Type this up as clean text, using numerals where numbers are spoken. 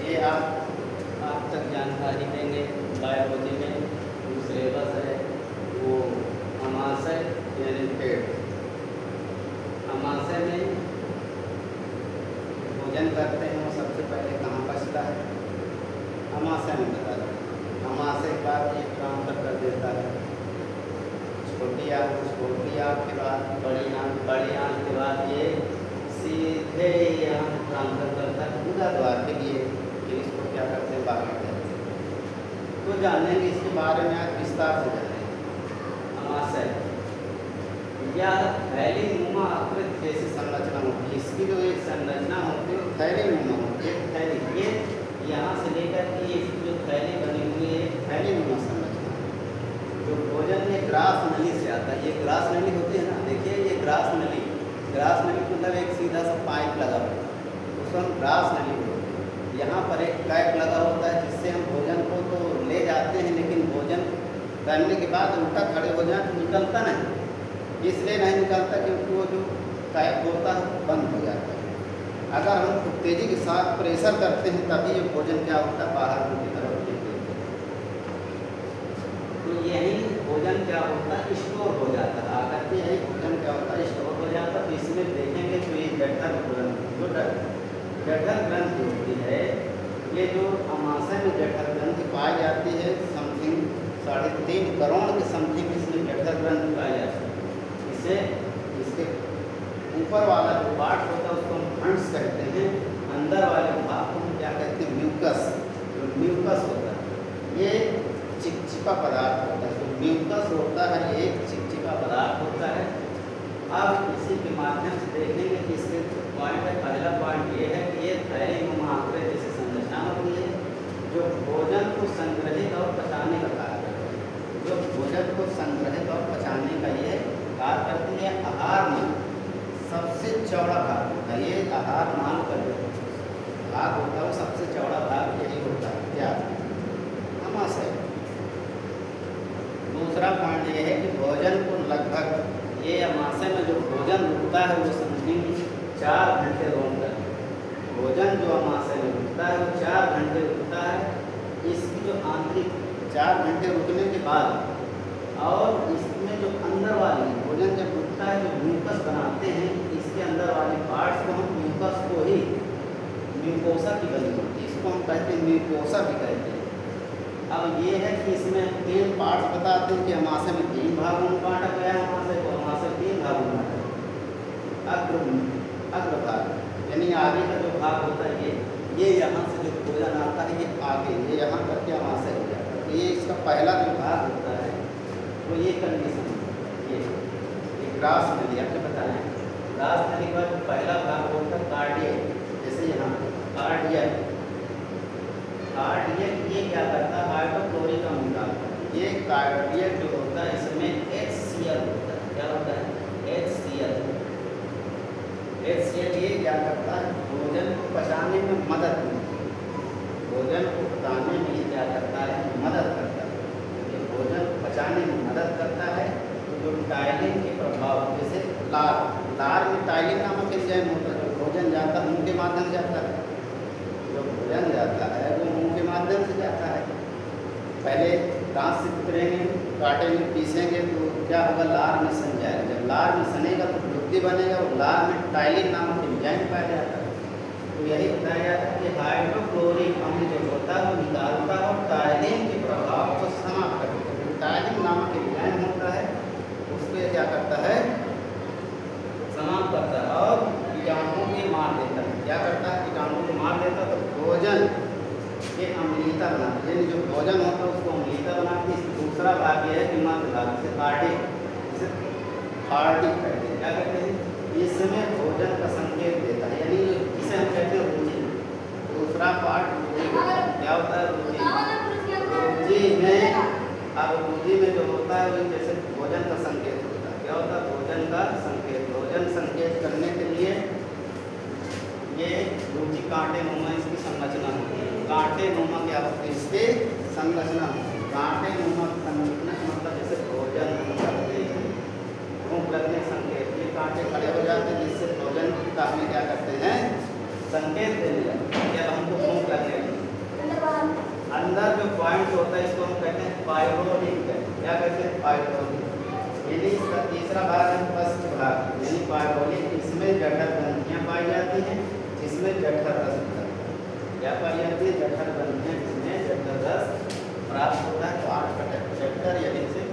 ये आप तक जानकारी देंगे बायोलॉजी में जो सिलेबस है वो अमाशय यानी पेट। अमाशय में भोजन करते हैं वो सबसे पहले कहाँ पचता है? अमाशय में बता दें। अमाशय के बाद ये ट्रांसफर कर देता है छोटी आँख के बाद बड़ी आँख के बाद ये सीधे यहाँ ट्रांसफर करता है पूरा द्वार के लिए। फिर इसको क्या करते हैं? बाहर करते हैं। तो जानेंगे इसके बारे में आज विस्तार से जानेंगे। अमाशय यह थैलीनुमा आकृति जैसी संरचना होती है। इसकी जो एक संरचना होती है वो थैलीनुमा होती है। थैली ये यहाँ से लेकर के इसकी जो थैली बनी हुई है थैलीनुमा संरचना। जो भोजन ये ग्रास नली से आता है। ये ग्रास नली होती है ना, देखिए ये ग्रास नली मतलब एक सीधा सा पाइप लगा होता है, उसको हम ग्रास नली बोलते हैं। यहाँ पर एक कैप लगा होता है जिससे हम भोजन को तो ले जाते हैं, लेकिन भोजन करने के बाद उल्टा खड़े हो जाए तो निकलता नहीं। इसलिए नहीं निकलता क्योंकि वो जो कैप होता है बंद हो जाता है। अगर हम खूब तेज़ी के साथ प्रेशर करते हैं तभी ये भोजन क्या होता है? बाहर की तरफ निकलता है। तो यही भोजन क्या होता है? स्टोर हो जाता है। आकर के यही भोजन क्या होता है? स्टोर हो जाता है। तो इसमें देखेंगे तो ये जठर ग्रंथि, जो जठर ग्रंथि होती है, ये जो अमाशय में जठर ग्रंथि पाई जाती है समथिंग 3.5 करोड़ के समथिंग इसमें जठर ग्रंथि पाई जाती है। इसे इसके ऊपर वाला जो पार्ट होता है उसको हम फंड्स कहते हैं। अंदर वाले भाग को हम क्या कहते हैं? म्यूकस। जो म्यूकस होता है ये चिपचिपा पदार्थ होता है। तो म्यूकस होता है ये एक चिपचिपा पदार्थ होता है। अब इसी के माध्यम से देखेंगे कि इसके पॉइंट है। पहला पॉइंट ये है कि ये थैलीनुमा आकृति जैसी संरचना होती है जो भोजन को संग्रहित और पचाने का कार्य करती है। जो भोजन को संग्रहित और पचाने का ये कार्य करती है। आहार में सबसे चौड़ा भाग होता है। ये आहार नाल का जो भाग होता है वो सबसे चौड़ा भाग यही होता है। क्या? अमाशय। दूसरा पॉइंट ये है कि भोजन को लगभग ये अमाशय में जो भोजन रुकता है वो समथिंग 4 घंटे रोकता है। भोजन जो अमाशय में रुकता है वो 4 घंटे रुकता है। इसकी जो आंतरिक 4 घंटे रुकने के बाद और इसमें जो अंदर वाली भोजन जब रुकता है जो म्यूकस बनाते हैं, इसके अंदर वाले पार्ट्स को हम म्यूकस को ही म्यूकोसा की बनी होती है, इसको हम कहते हैं म्यूकोसा भी कहते हैं। अब ये है कि इसमें 3 पार्ट्स बताते हैं कि अमाशय में 3 भागों में बांटा गया है। अमाशय को 3 भागों में बांटा। अग्रभाग यानी आगे का जो भाग होता है ये यहाँ से जो भोजन आता है ये आगे ये यहाँ करके अमाशय हो जाता है। तो ये इसका पहला जो भाग होता है तो ये कंडीशन ये ग्रास नली आपने बताया। ग्रास नली का जो पहला भाग होता है कार्डियक, जैसे यहाँ कार्डियक ये क्या करता है? हाइड्रोक्लोरिक अम्ल निकालता है। ये कार्डियक जो होता है इसमें HCl होता है। क्या होता है? HCl ये क्या करता है? भोजन को पचाने में मदद मिलती है। भोजन को पचाने में ये क्या करता है? मदद करता है। ये भोजन को पचाने में मदद करता है। तो जो टाइलिन के प्रभाव जैसे लार में टाइलिन नामक एंजाइम होता है। जो भोजन जाता है मुँह के माध्यम से जाता है। जो भोजन जाता है वो मुँह के माध्यम से जाता है। पहले दांत से कुतरेंगे, कांटे में पीसेंगे तो क्या होगा? लार में सन जाएगा। जब लार में सनेगा तो बुद्धि बनेगा और लार में टाइलिन नामक एंजाइम पाया जाता है। तो यही बताया जाता है कि हाइड्रोक्लोरिक अम्ल जो होता है वो निकालता है और टाइलिन के प्रभाव को समाप्त करता है। टाइलिन नामक एंजाइम होता है उसको क्या करता है? समाप्त करता है और कीटाणुओं को मार देता है। क्या करता है? कीटाणुओं को मार देता है। तो भोजन के अम्लीयता बनाते हैं। जो भोजन होता है उसको अम्लीयता बनाती है। दूसरा भाग यह है कि मध्य भाग से कार्डिक कहते हैं। क्या कहते हैं? इसमें भोजन का संकेत देता है, यानी इसे हम कहते हैं रुचि। दूसरा पार्ट रुचि होता है। क्या होता है? रुचि में जो होता है वो जैसे भोजन का संकेत होता है। क्या होता है? भोजन का संकेत। भोजन संकेत करने के लिए ये रुचि कांटे नुमा इसकी संरचना होती है। कांटे नुमा क्या होती है? इसके संरचना होती है। कांटे नुमा संरचना मतलब जैसे भोजन हम करते हैं, भूख लगने संकेत, ये कांटे खड़े हो जाते हैं जिससे भोजन का हमें क्या करते हैं? संकेत देने लगते हैं। जब हमको भूख लगने लगती है अंदर जो पॉइंट होता है इसको हम कहते हैं पाइरोलिक। क्या कहते हैं? पाइरोलिक। यानी इसका तीसरा भाग है फर्स्ट भाग, यानी पाइरोलिक। इसमें जठर ग्रंथियाँ पाई जाती हैं, जिसमें जठर रस होता है। क्या पाई जाती है? जठर ग्रंथियाँ, जिसमें जठर रस प्राप्त होता है। तो 8 चैप्टर यहीं से